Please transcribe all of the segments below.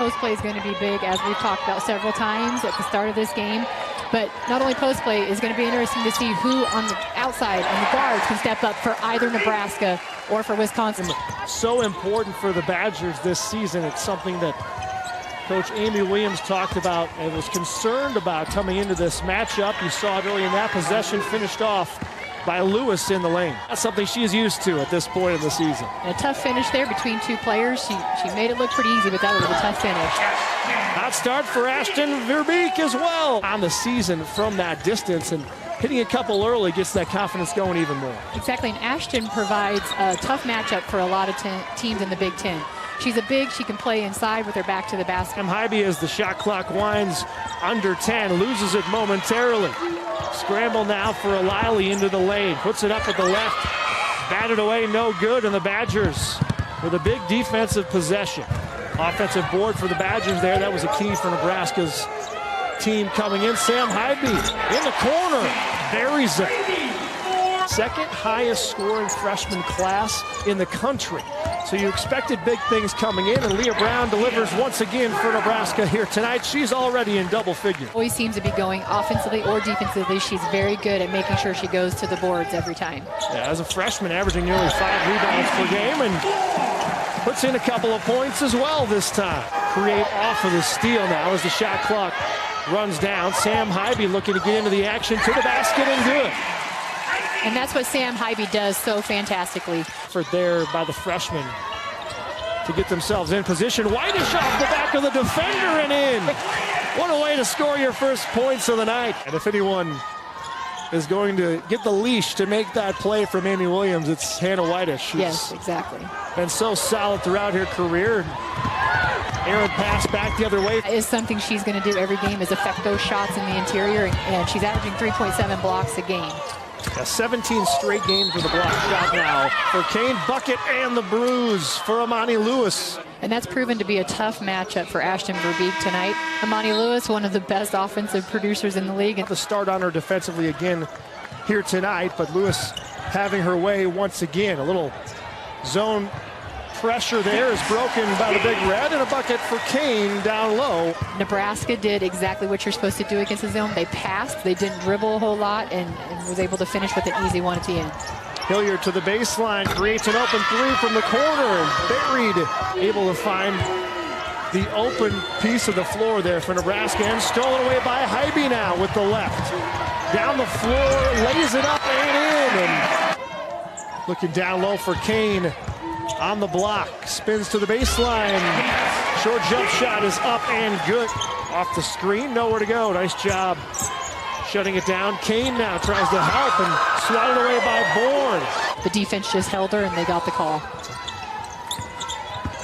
post play is going to be big, as we've talked about several times at the start of this game. But not only post play is going to be interesting to see who on the outside and the guards can step up for either Nebraska or for Wisconsin. So important for the Badgers this season. It's something that Coach Amy Williams talked about and was concerned about coming into this matchup. You saw it early in that possession, finished off by Lewis in the lane. That's something she's used to at this point in the season. And a tough finish there between two players. She made it look pretty easy, but that was a tough finish. Hot start for Ashton Verbeek as well on the season from that distance, and hitting a couple early gets that confidence going even more. Exactly, and Ashton provides a tough matchup for a lot of teams in the Big Ten. She's a big, she can play inside with her back to the basket. Hybe, as the shot clock winds under 10, loses it momentarily. Scramble now for O'Reilly into the lane. Puts it up with the left. Batted away, no good, and the Badgers with a big defensive possession. Offensive board for the Badgers there. That was a key for Nebraska's team coming in. Sam Hybe in the corner. Buries it. Second highest scoring freshman class in the country. So you expected big things coming in, and Leah Brown delivers once again for Nebraska here tonight. She's already in double figures. Always seems to be going offensively or defensively. She's very good at making sure she goes to the boards every time. Yeah, as a freshman, averaging nearly 5 rebounds per game, and puts in a couple of points as well this time. Create off of the steal now as the shot clock runs down. Sam Hybe looking to get into the action, to the basket, and good. And that's what Sam Hybe does so fantastically. For there by the freshman to get themselves in position. Whitish off the back of the defender and in. What a way to score your first points of the night. And if anyone is going to get the leash to make that play from Amy Williams, it's Hannah Whitish. Yes, exactly. Been so solid throughout her career. Aaron pass back the other way. Is something she's going to do every game, is affect those shots in the interior, and she's averaging 3.7 blocks a game. 17 straight games with a block shot now for Kane. Bucket and the bruise for Amani Lewis. And that's proven to be a tough matchup for Ashton Verbeek tonight. Amani Lewis, one of the best offensive producers in the league. The start on her defensively again here tonight, but Lewis having her way once again. A little zone pressure there is broken by the Big Red, and a bucket for Kane down low. Nebraska did exactly what you're supposed to do against the zone. They passed, they didn't dribble a whole lot, and was able to finish with an easy one at the end. Hilliard to the baseline, creates an open three from the corner, and Buried able to find the open piece of the floor there for Nebraska, and stolen away by Hybe now with the left. Down the floor, lays it up and in, and looking down low for Kane. On the block, spins to the baseline. Short jump shot is up and good. Off the screen, nowhere to go. Nice job shutting it down. Kane now tries to help and swatted away by Bourne. The defense just held her and they got the call.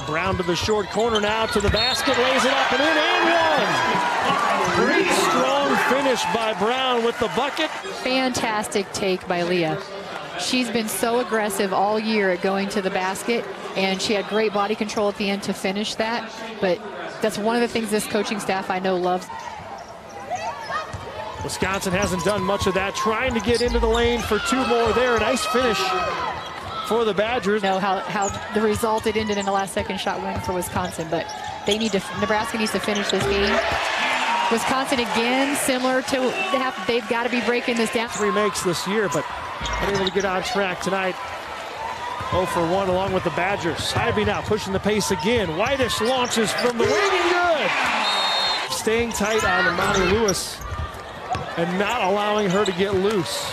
Brown to the short corner now, to the basket, lays it up and in, and one. Great strong finish by Brown with the bucket. Fantastic take by Leah. She's been so aggressive all year at going to the basket, and she had great body control at the end to finish that. But that's one of the things this coaching staff I know loves. Wisconsin hasn't done much of that, trying to get into the lane for two more there. A nice finish for the Badgers. You know how the result it ended in a last-second shot win for Wisconsin, but they need to. Nebraska needs to finish this game. Wisconsin again, similar to they've got to be breaking this down. 3 makes this year, but unable to get on track tonight. 0 for 1 along with the Badgers. Hybe now pushing the pace again. Whitish launches from the wing and good. Staying tight on Amani Lewis and not allowing her to get loose.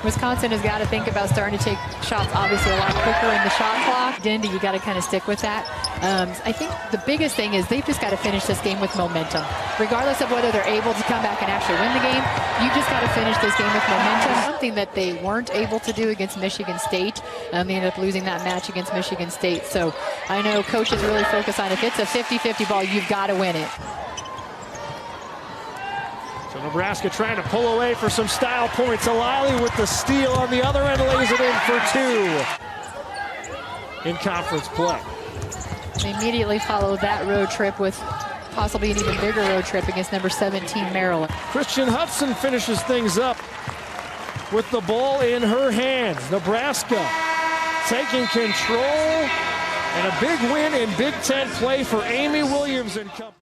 Wisconsin has got to think about starting to take shots obviously a lot quicker in the shot clock. Dindy, you got to kind of stick with that. I think the biggest thing is they've just got to finish this game with momentum. Regardless of whether they're able to come back and actually win the game, you just got to finish this game with momentum. Something that they weren't able to do against Michigan State. They ended up losing that match against Michigan State. So I know coaches really focus on if it's a 50-50 ball, you've got to win it. So Nebraska trying to pull away for some style points. O'Reilly with the steal on the other end, lays it in for 2 in conference play. They immediately followed that road trip with possibly an even bigger road trip against number 17 Maryland. Christian Hudson finishes things up with the ball in her hands. Nebraska taking control And a big win in Big Ten play for Amy Williams and company.